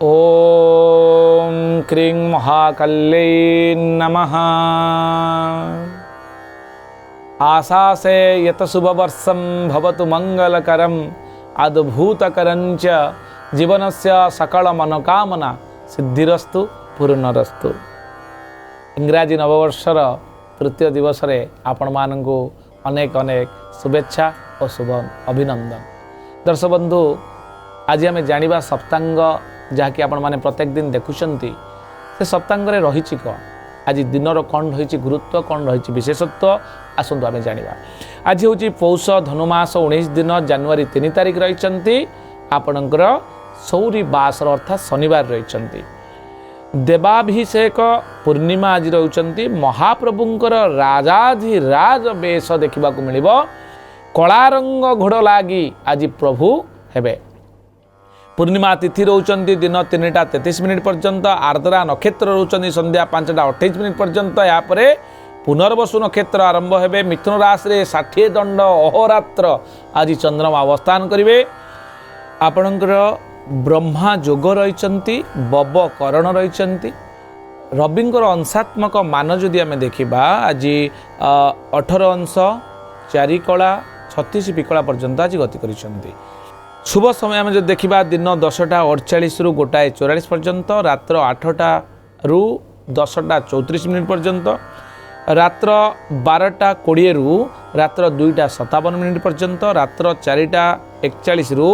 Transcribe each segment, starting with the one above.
ओम क्रीं महाकाल्यै नमः। आशासे यत शुभवर्षं भवतु मंगलकरम् अद्भुतकरञ्च जीवनस्य सकल मनोकामना सिद्धिरस्तु पूर्णरस्तु। इंग्राजी नववर्षर तृतीय दिवस रे आपण मानकु अनेक अनेक शुभेच्छा और शुभ अभिनंदन। दर्शक बंधु, आज आम जानिबा सप्तांग जहाँकि आपण माने प्रत्येक दिन देखुछंती से सप्तांग रे रहिछि कौन, आज दिनर कौन रही गुरुत्व, कौन रही विशेषत्व, आसतु आम जानिबा। आज हूँ पौष धनुमास 19 दिन जनवरी 3 तारिख रही आपणकर सौरी बासर अर्थात शनिवार रही। देवाभिषेक पूर्णिमा आज रही। महाप्रभुंकर राजाधिराज बेश देखा मिल। कलारंग घोड़ लगी आज प्रभु हेबे। पूर्णिमा तिथि रोचंती दिन 3:33 पर्यंत। आर्द्रा नक्षत्र रोचंती संध्या 5:28 पर्यंत। यापर पुनर्वसु नक्षत्र आरंभ हेबे। मिथुन राशि रे 60 दंड अहोरात्र आज चंद्रमा अवस्थान करिवे। आपणकर ब्रह्मा जोग रही, बब करण रही। रविंकर अंशात्मक मान जदि आम देखा आज 18 अंश 4 कला 36 पिकला पर्यंत आज गति करिसेंती। शुभ समय आम जो देखा दिन 10:48 रु 1:44 पर्यंत, रात्र 8टा रु 10:34 पर्यंत, रात्र 12:20 रु रात्र 2:57 पर्यंत, रात्र 4:41 रु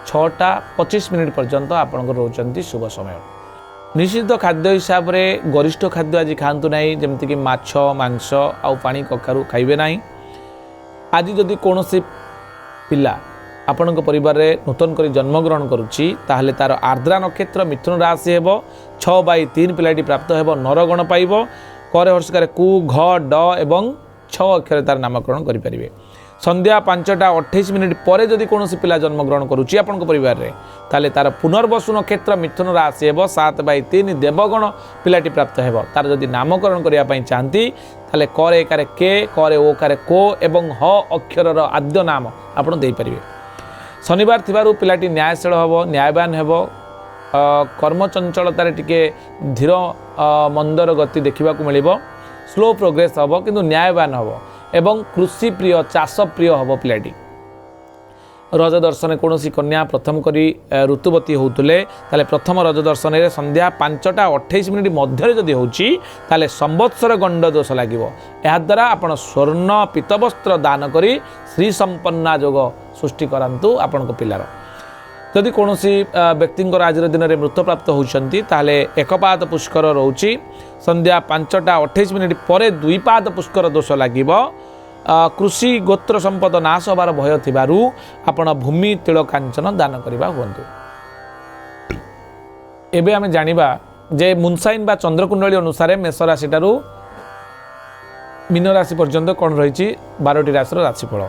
6:25 पर्यंत आपंकर रोचंती शुभ समय। निश्चित खाद्य हिसाब से गरिष्ठ खाद्य आज खातु ना, जमीक माछ मांस आउ पानी कखारु खाइबे ना। आज जदि कौन पिला आपण परिवार रे नूतन करी जन्मग्रहण करुच्ची ताहले तार आर्द्रा नक्षत्र मिथुन राशि हेब। 6/3 पिलाटी प्राप्त हेब, नरगण पाइब। करे हर्षकार कु घ ड एवं 6 अक्षर तार नामकरण करें। संध्या 5:28 पर जदि कौन पिला जन्मग्रहण करुच्ची आपण परिवार रे ताहले तार पुनर्वसु नक्षत्र मिथुन राशि हेब। 7/3 देवगण पिलाटी प्राप्त हेब। तार जदि नामकरण करने चाहती ताहले कर एकारे के, करे ओ कारे को एवं ह अक्षर आद्य नाम आपण दे परिबे। शनिवार थिबारु पिलाटी न्यायशील हेब, न्यायवान हेब। कर्मचंचलतार टिके धीर मंदर गति देखा मिल। स्लो प्रोग्रेस हम किंतु न्यायवान हम एवं कृषि प्रिय चाष प्रिय हम पिलाटी। रज दर्शन कौन कन्या प्रथम करी ऋतुवती होते प्रथम रज दर्शन में संध्या 5:28 मध्य जदि होते संवत्सर गंड दोष लगे। याद्वारा आप स्वर्ण पीतवस्त्र दान करी श्री संपन्ना जोग सृष्टि करातु आपण पिलार। जदि कौन व्यक्ति आज दिन में मृत्यु प्राप्त होती एकपाद पुष्कर रोची। संध्या 5:28 पर 2 पाद पुष्कर दोष लगे। कृषि गोत्र संपद नाश होबार भय थिबारु आपण भूमि तिल कांचन दान करबा हुंतु। एबे आमे जानिबा जे मुनसाइन बा चंद्रकुंडली अनुसार मेष राशि टारु मीन राशि पर्यंत कोन रहिछि 12टी राशि राशिफल।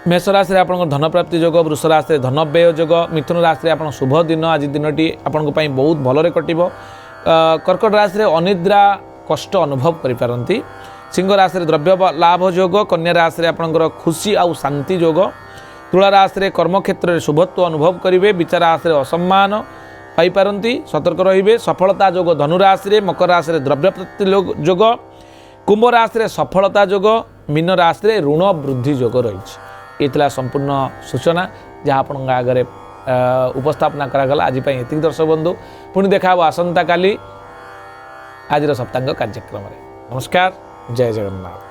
मेष राशि रे आपण धन प्राप्ति योग, वृष राशि रे धन व्यय योग, मिथुन राशि रे आपण शुभ दिन आज दिनटी आपण पई बहुत भलरे कटिबो। कर्कट राशि रे अनिद्रा कष्ट अनुभव करि पारंती। सिंह राशि रे द्रव्य लाभ योग, कन्या राशि रे आपणकर खुशी आउ शांति योग, तुला राशि रे कर्मक्षेत्र रे शुभत्व अनुभव करिवे, विचार राशि रे असम्मान पाई पारंती, सतर्क रहिबे। सफलता योग धनु राशि रे, मकर राशि रे द्रव्य प्राप्ति योग, कुंभ राशि रे सफलता योग, मीन राशि रे ऋण वृद्धि योग रही। ये संपूर्ण सूचना जहाँ आपण आगे उपस्थापना करागला। आज एतिक दर्शक बंधु, पुणी देखा आसंता काली आज सप्तांग कार्यक्रम। नमस्कार, जय जगन्नाथ।